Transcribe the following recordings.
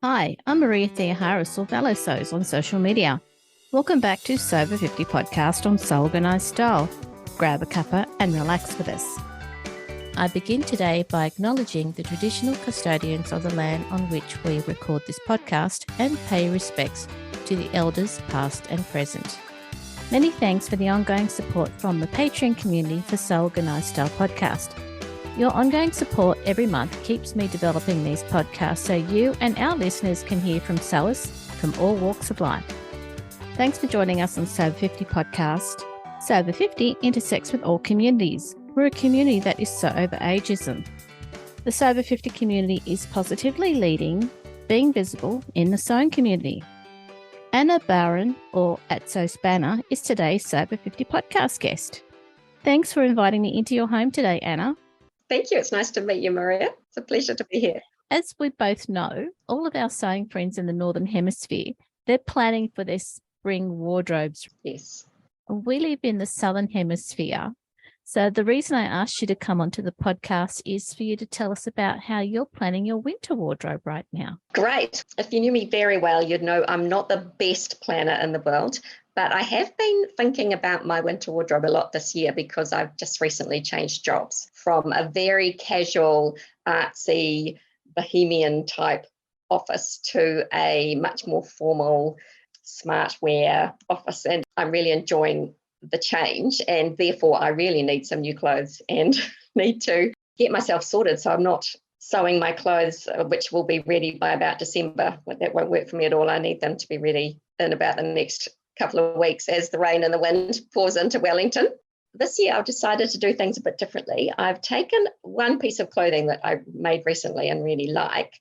Hi, I'm Maria Thea Harris or Vallow Sews on social media. Welcome back to Sober 50 podcast on Sew Organised Style. Grab a cuppa and relax with us. I begin today by acknowledging the traditional custodians of the land on which we record this podcast and pay respects to the elders past and present. Many thanks for the ongoing support from the Patreon community for Sew Organised Style podcast. Your ongoing support every month keeps me developing these podcasts so you and our listeners can hear from sewers from all walks of life. Thanks for joining us on Sober 50 podcast. Sober 50 intersects with all communities. We're a community that is so over ageism. The Sober 50 community is positively leading, being visible in the sewing community. Anna Bowron, or at Sew Spanner, is today's Sober 50 podcast guest. Thanks for inviting me into your home today, Anna. Thank you. It's nice to meet you, Maria. It's a pleasure to be here. As we both know, all of our sewing friends in the Northern Hemisphere, they're planning for their spring wardrobes. Yes. We live in the Southern Hemisphere. So the reason I asked you to come onto the podcast is for you to tell us about how you're planning your winter wardrobe right now. Great. If you knew me very well, you'd know I'm not the best planner in the world, but I have been thinking about my winter wardrobe a lot this year because I've just recently changed jobs from a very casual, artsy, bohemian type office to a much more formal, smart wear office. And I'm really enjoying the change, and therefore I really need some new clothes and need to get myself sorted so I'm not sewing my clothes, which will be ready by about December. That won't work for me at all. I need them to be ready in about the next couple of weeks as the rain and the wind pours into Wellington. This year I've decided to do things a bit differently. I've taken one piece of clothing that I made recently and really like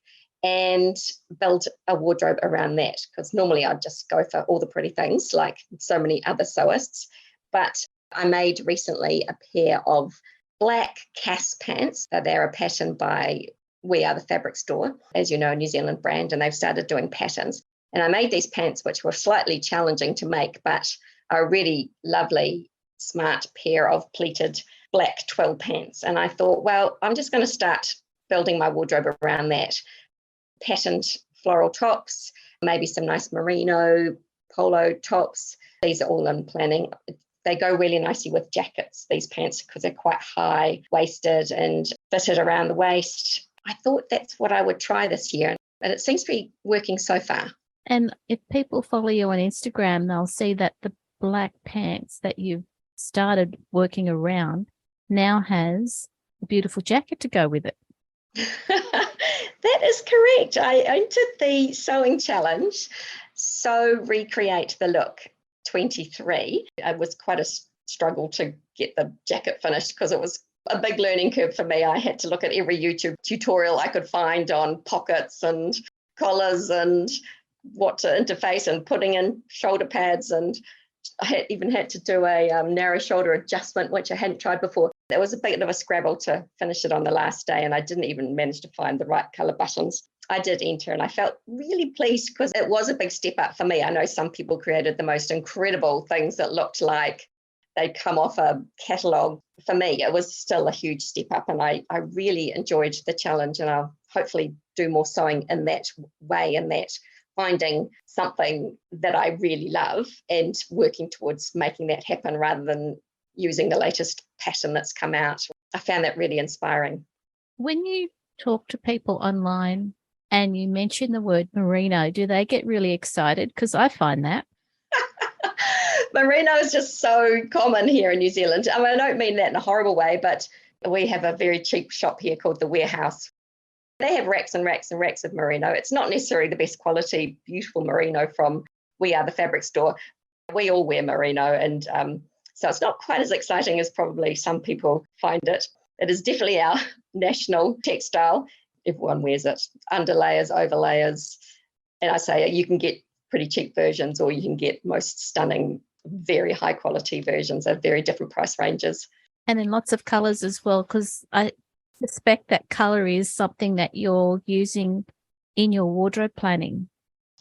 and build a wardrobe around that, because normally I'd just go for all the pretty things like so many other sewists. But I made recently a pair of black Cass pants. They're a pattern by We Are the Fabric Store, as you know, a New Zealand brand, and they've started doing patterns. And I made these pants, which were slightly challenging to make, but are a really lovely, smart pair of pleated black twill pants. And I thought, well, I'm just going to start building my wardrobe around that. Patterned floral tops, maybe some nice merino polo tops. These are all in planning. They go really nicely with jackets, these pants, because they're quite high-waisted and fitted around the waist. I thought that's what I would try this year, and it seems to be working so far. And if people follow you on Instagram, they'll see that the black pants that you've started working around now has a beautiful jacket to go with it. That is correct. I entered the sewing challenge, So Recreate the Look 23. It was quite a struggle to get the jacket finished because it was a big learning curve for me. I had to look at every YouTube tutorial I could find on pockets and collars and what to interface and putting in shoulder pads, and I even had to do a narrow shoulder adjustment, which I hadn't tried before. It was a bit of a scrabble to finish it on the last day, and I didn't even manage to find the right colour buttons. I did enter, and I felt really pleased because it was a big step up for me. I know some people created the most incredible things that looked like they'd come off a catalogue. For me, it was still a huge step up, and I really enjoyed the challenge, and I'll hopefully do more sewing in that way, and that finding something that I really love and working towards making that happen rather than using the latest pattern that's come out. I found that really inspiring. When you talk to people online and you mention the word merino, do they get really excited? Because I find that. Merino is just so common here in New Zealand. I mean, I don't mean that in a horrible way, but we have a very cheap shop here called The Warehouse. They have racks and racks and racks of merino. It's not necessarily the best quality, beautiful merino from We Are the Fabric Store. We all wear merino, and so it's not quite as exciting as probably some people find it. It is definitely our national textile. Everyone wears it. Underlayers, overlayers. And I say you can get pretty cheap versions, or you can get most stunning, very high quality versions at very different price ranges. And in lots of colours as well, because I suspect that colour is something that you're using in your wardrobe planning.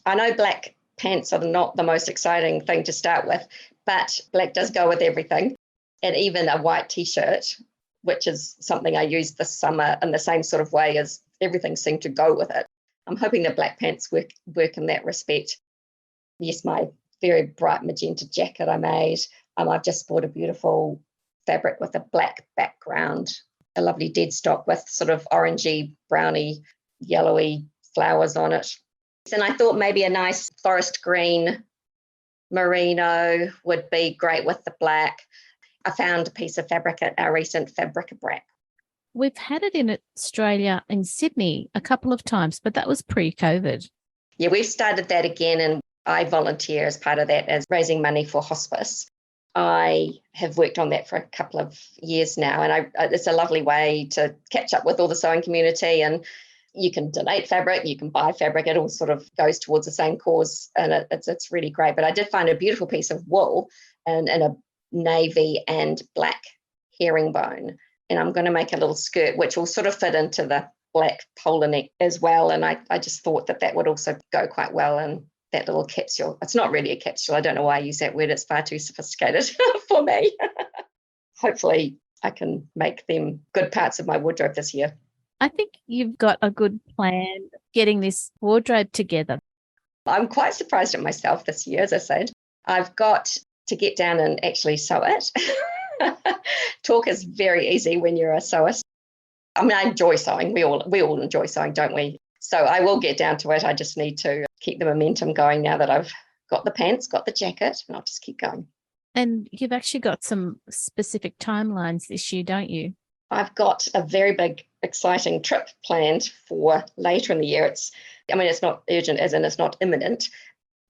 I know black pants are not the most exciting thing to start with, but black does go with everything. And even a white t-shirt, which is something I used this summer in the same sort of way as everything seemed to go with it. I'm hoping the black pants work in that respect. Yes, my very bright magenta jacket I made. I've just bought a beautiful fabric with a black background, a lovely dead stock with sort of orangey, browny, yellowy flowers on it. And I thought maybe a nice forest green merino would be great with the black. I found a piece of fabric at our recent Fabricabrac. We've had it in Australia, in Sydney, a couple of times, but that was pre-COVID. Yeah, we've started that again, and I volunteer as part of that as raising money for hospice. I have worked on that for a couple of years now, and it's a lovely way to catch up with all the sewing community, and you can donate fabric, you can buy fabric, it all sort of goes towards the same cause, and it's really great. But I did find a beautiful piece of wool in a navy and black herringbone, and I'm going to make a little skirt which will sort of fit into the black polar neck as well, and I just thought that would also go quite well in that little capsule. It's not really a capsule. I don't know why I use that word. It's far too sophisticated for me. Hopefully I can make them good parts of my wardrobe this year. I think you've got a good plan getting this wardrobe together. I'm quite surprised at myself this year, as I said. I've got to get down and actually sew it. Talk is very easy when you're a sewist. I mean, I enjoy sewing. We all enjoy sewing, don't we? So I will get down to it. I just need to keep the momentum going now that I've got the pants, got the jacket, and I'll just keep going. And you've actually got some specific timelines this year, don't you? I've got a very big, exciting trip planned for later in the year. It's not urgent, as in it's not imminent.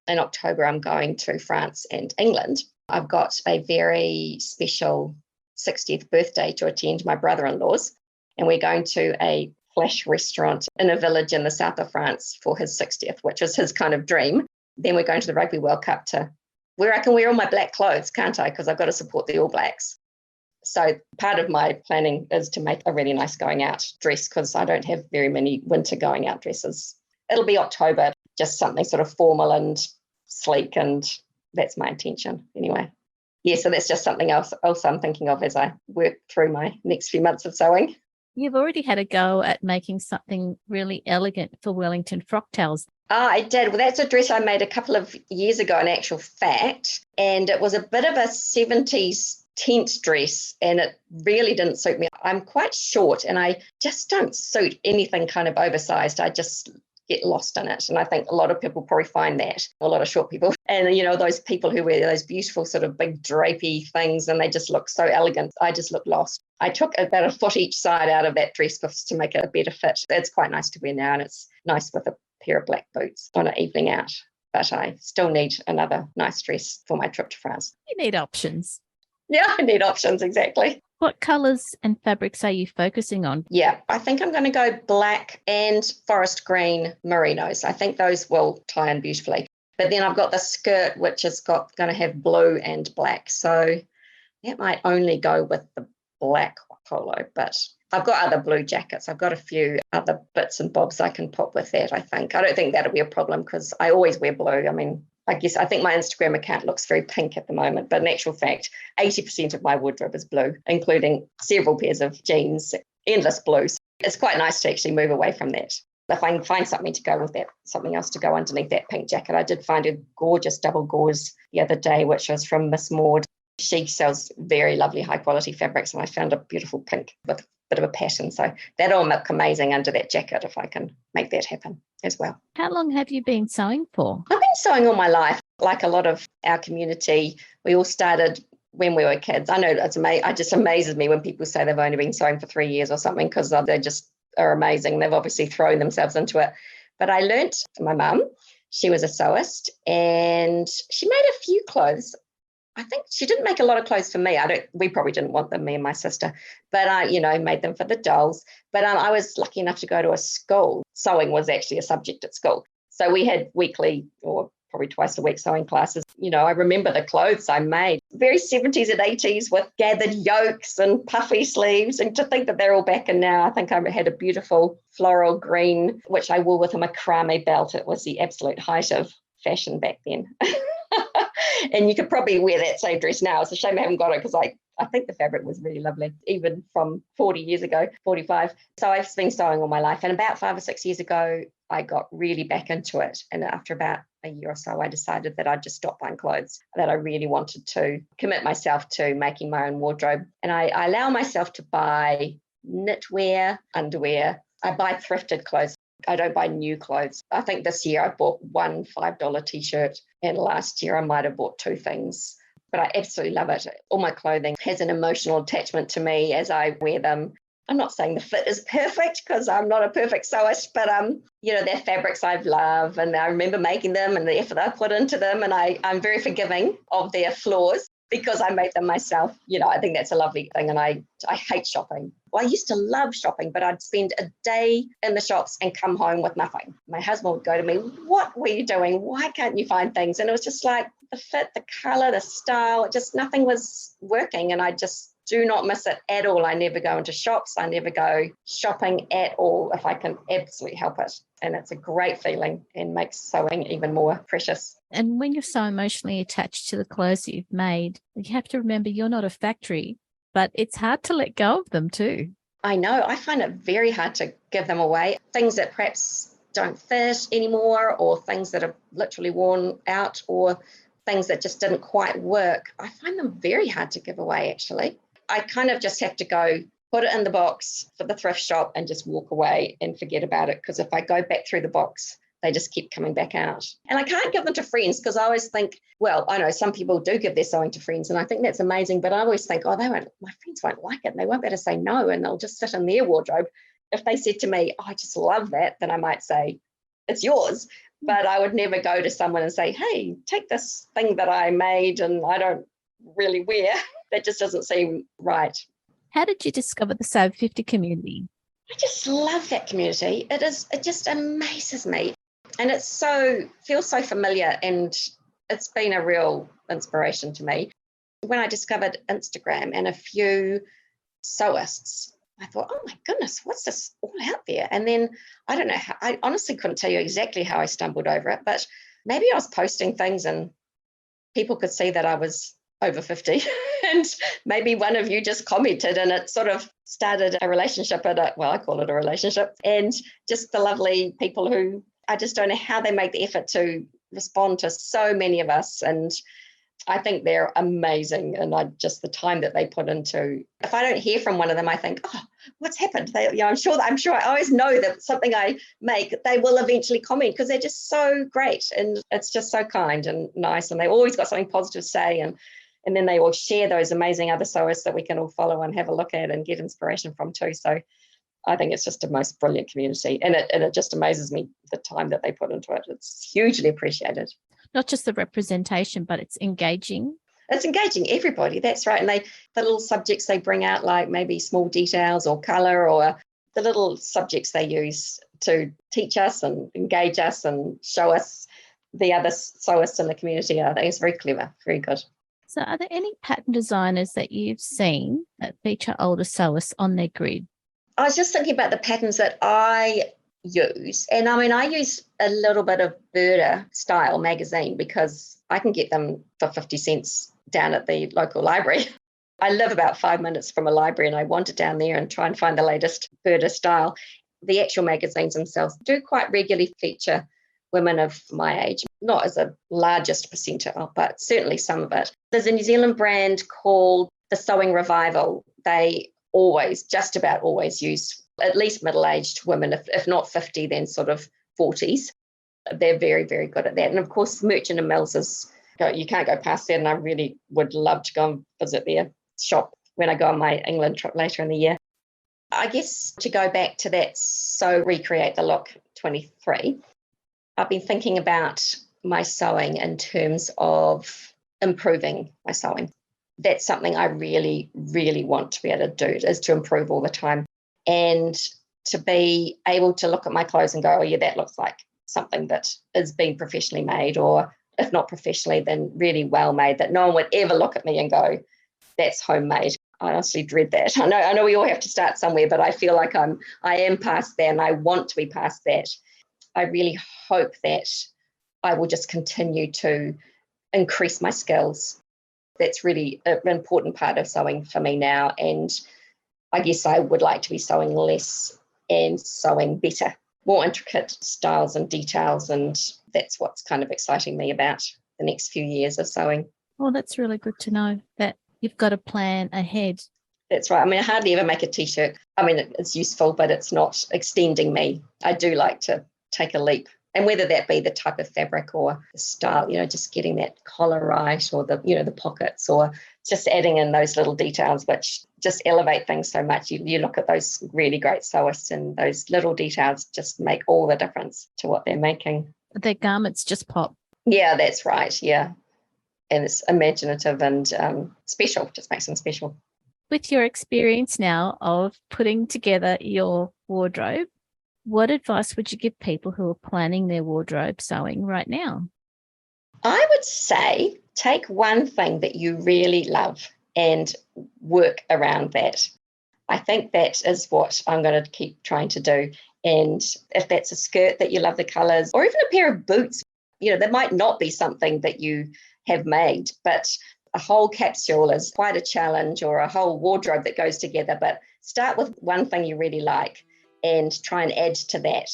In October, I'm going to France and England. I've got a very special 60th birthday to attend, my brother-in-law's, and we're going to a flash restaurant in a village in the south of France for his 60th, which is his kind of dream. Then we're going to the Rugby World Cup where I can wear all my black clothes, can't I? Because I've got to support the All Blacks. So part of my planning is to make a really nice going out dress, because I don't have very many winter going out dresses. It'll be October, just something sort of formal and sleek, and that's my intention anyway. Yeah, so that's just something else I'm thinking of as I work through my next few months of sewing. You've already had a go at making something really elegant for Wellington frock tails. I did. Well, that's a dress I made a couple of years ago, in actual fact, and it was a bit of a 70s tent dress, and it really didn't suit me. I'm quite short, and I just don't suit anything kind of oversized. I just get lost in it, and I think a lot of people probably find that, a lot of short people. And, those people who wear those beautiful sort of big drapey things, and they just look so elegant. I just look lost. I took about a foot each side out of that dress to make it a better fit. It's quite nice to wear now, and it's nice with a pair of black boots on an evening out. But I still need another nice dress for my trip to France. You need options. Yeah, I need options, exactly. What colours and fabrics are you focusing on? Yeah, I think I'm going to go black and forest green merinos. I think those will tie in beautifully. But then I've got the skirt, which is going to have blue and black. So that might only go with the black polo, but I've got other blue jackets. I've got a few other bits and bobs I can pop with that, I think. I don't think that'll be a problem because I always wear blue. I mean, I think my Instagram account looks very pink at the moment, but in actual fact, 80% of my wardrobe is blue, including several pairs of jeans, endless blues. It's quite nice to actually move away from that. If I can find something to go with that, something else to go underneath that pink jacket. I did find a gorgeous double gauze the other day, which was from Miss Maud. She sells very lovely high quality fabrics, and I found a beautiful pink with a bit of a pattern. So that'll look amazing under that jacket if I can make that happen as well. How long have you been sewing for? I've been sewing all my life. Like a lot of our community, we all started when we were kids. I know it just amazes me when people say they've only been sewing for 3 years or something, because they just are amazing. They've obviously thrown themselves into it. But I learnt from my mum. She was a sewist, and she made a few clothes. I think she didn't make a lot of clothes for me. We probably didn't want them, me and my sister, but I, made them for the dolls. But I was lucky enough to go to a school. Sewing was actually a subject at school. So we had weekly or probably twice a week sewing classes. I remember the clothes I made, very 70s and 80s with gathered yokes and puffy sleeves. And to think that they're all back in now, I think I had a beautiful floral green, which I wore with a macrame belt. It was the absolute height of fashion back then. And you could probably wear that same dress now. It's a shame I haven't got it because I I think the fabric was really lovely, even from 40 years ago, 45. So I've been sewing all my life. And about 5 or 6 years ago, I got really back into it. And after about a year or so, I decided that I'd just stop buying clothes, that I really wanted to commit myself to making my own wardrobe. And I allow myself to buy knitwear, underwear. I buy thrifted clothes. I don't buy new clothes. I think this year I bought one $5 t-shirt, and last year I might have bought 2 things. But I absolutely love it. All my clothing has an emotional attachment to me as I wear them. I'm not saying the fit is perfect because I'm not a perfect sewist, but they're fabrics I love, and I remember making them and the effort I put into them, and I'm very forgiving of their flaws because I made them myself. I think that's a lovely thing, and I hate shopping. Well, I used to love shopping, but I'd spend a day in the shops and come home with nothing. My husband would go to me, "What were you doing? Why can't you find things?" And it was just like the fit, the color, the style, just nothing was working, and I just do not miss it at all. I never go into shops. I never go shopping at all if I can absolutely help it. And it's a great feeling and makes sewing even more precious. And when you're so emotionally attached to the clothes that you've made, you have to remember you're not a factory, but it's hard to let go of them too. I know. I find it very hard to give them away. Things that perhaps don't fit anymore, or things that are literally worn out, or things that just didn't quite work. I find them very hard to give away, actually. I kind of just have to go put it in the box for the thrift shop and just walk away and forget about it. Because if I go back through the box, they just keep coming back out. And I can't give them to friends because I always think, well, I know some people do give their sewing to friends, and I think that's amazing. But I always think, my friends won't like it, and they won't be able to say no, and they'll just sit in their wardrobe. If they said to me, I just love that, then I might say, it's yours. But I would never go to someone and say, hey, take this thing that I made and I don't really wear. That just doesn't seem right. How did you discover the Sober 50 community? I just love that community. It just amazes me. And feels so familiar, and it's been a real inspiration to me. When I discovered Instagram and a few sewists, I thought, oh my goodness, what's this all out there? And then I don't know how, I honestly couldn't tell you exactly how I stumbled over it, but maybe I was posting things and people could see that I was over 50 and maybe one of you just commented, and it sort of started a relationship I call it a relationship, and just the lovely people who I just don't know how they make the effort to respond to so many of us. And I think they're amazing, and the time that they put into. If I don't hear from one of them, I think, oh, what's happened? I'm sure I always know that something I make, they will eventually comment because they're just so great, and it's just so kind and nice, and they always got something positive to say, and then they all share those amazing other sewists that we can all follow and have a look at and get inspiration from too. So I think it's just a most brilliant community, and it just amazes me the time that they put into it. It's hugely appreciated. Not just the representation, but it's engaging. It's engaging everybody, that's right. And the little subjects they bring out, like maybe small details or colour, or the little subjects they use to teach us and engage us and show us the other sewists in the community. I think it's very clever, very good. So are there any pattern designers that you've seen that feature older sewists on their grid? I was just thinking about the patterns that I use. And I use a little bit of Burda Style magazine because I can get them for 50 cents down at the local library. I live about 5 minutes from a library, and I wander down there and try and find the latest Burda Style. The actual magazines themselves do quite regularly feature women of my age, not as a largest percentile, but certainly some of it. There's a New Zealand brand called the Sewing Revival. They just about always use at least middle-aged women, if not 50, then sort of 40s. They're very, very good at that. And of course, Merchant and Mills you can't go past that, and I really would love to go and visit their shop when I go on my England trip later in the year. I guess to go back to that, so Recreate the Look 23, I've been thinking about my sewing in terms of improving my sewing. That's something I really, really want to be able to do, is to improve all the time, and to be able to look at my clothes and go, oh yeah, that looks like something that is being professionally made, or if not professionally, then really well made, that no one would ever look at me and go, that's homemade. I honestly dread that. I know we all have to start somewhere, but I feel like I am past that, and I want to be past that. I really hope that I will just continue to increase my skills. That's really an important part of sewing for me now. And I guess I would like to be sewing less and sewing better, more intricate styles and details. And that's what's kind of exciting me about the next few years of sewing. Well, that's really good to know that you've got a plan ahead. That's right. I mean, I hardly ever make a t-shirt. I mean, it's useful, but it's not extending me. I do like to take a leap. And whether that be the type of fabric or the style, just getting that collar right, or the pockets, or just adding in those little details, which just elevate things so much. You look at those really great sewists, and those little details just make all the difference to what they're making. Their garments just pop. Yeah, that's right. Yeah. And it's imaginative and special, just makes them special. With your experience now of putting together your wardrobe, what advice would you give people who are planning their wardrobe sewing right now? I would say take one thing that you really love and work around that. I think that is what I'm going to keep trying to do. And if that's a skirt that you love the colours, or even a pair of boots, there might not be something that you have made, but a whole capsule is quite a challenge, or a whole wardrobe that goes together. But start with one thing you really like and try and add to that.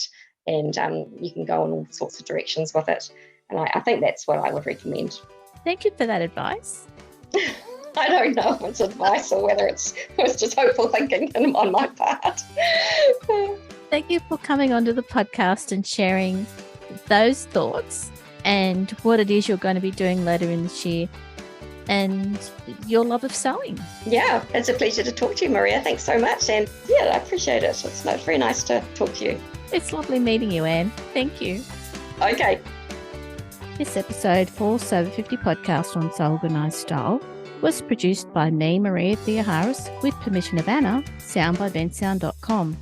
And you can go in all sorts of directions with it. And I think that's what I would recommend. Thank you for that advice. I don't know if it's advice or whether it's just hopeful thinking on my part. Thank you for coming onto the podcast and sharing those thoughts and what it is you're going to be doing later in this year, and your love of sewing. Yeah, it's a pleasure to talk to you, Maria. Thanks so much. And yeah, I appreciate it. It's very nice to talk to you. It's lovely meeting you, Anne. Thank you. Okay. This episode for Sober 50 podcast on Sew Organised Style was produced by me, Maria Theoharis, with permission of Anna, sound by bensound.com.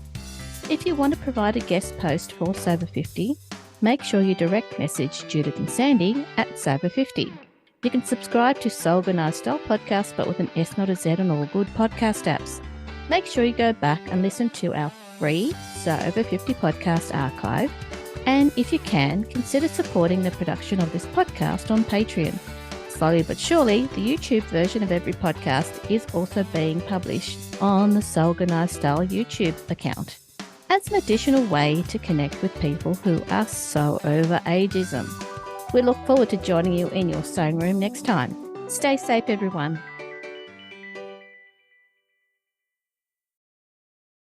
If you want to provide a guest post for Sober 50, make sure you direct message Judith and Sandy at Sober 50. You can subscribe to Sew Organised Style podcast, but with an S, not a Z, on all good podcast apps. Make sure you go back and listen to our free Sober 50 podcast archive. And if you can, consider supporting the production of this podcast on Patreon. Slowly but surely, the YouTube version of every podcast is also being published on the Sew Organised Style YouTube account as an additional way to connect with people who are so over ageism. We look forward to joining you in your sewing room next time. Stay safe, everyone.